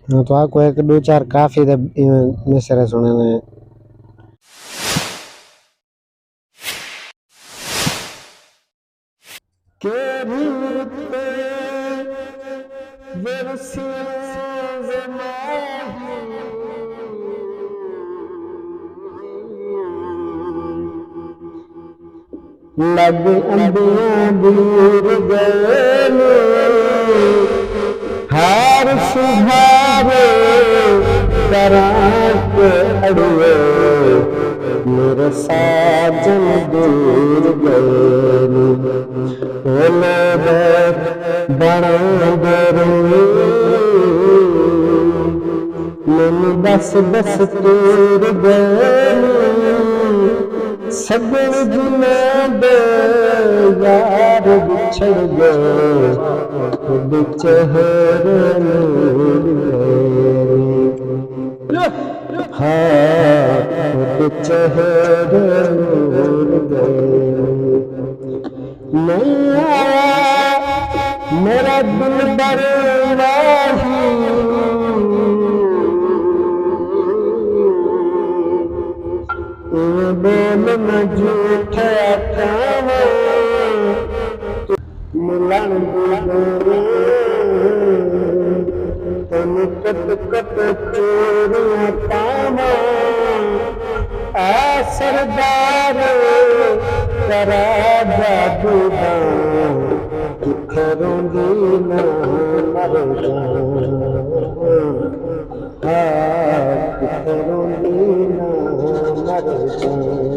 हाँ, तो आपको एक दो चार काफी मिसरे सुने ने। लग अंबियां दूर गए हार सुधारे कराक अड़ुए मेरे साजन दूर गए बड़ा मैंने बस बस दूर गए सगन जुना दे यार बिछड़ गए खुद चेहरे नूर गए हाँ खुद चेहरे नूर गए नहीं आया मेरा दिल बरवाही बोल न झूठ मिलन तुम कत कत चोरियां पावा आ सरदार करा जादू रोंदी ना मर रोंदी ना मर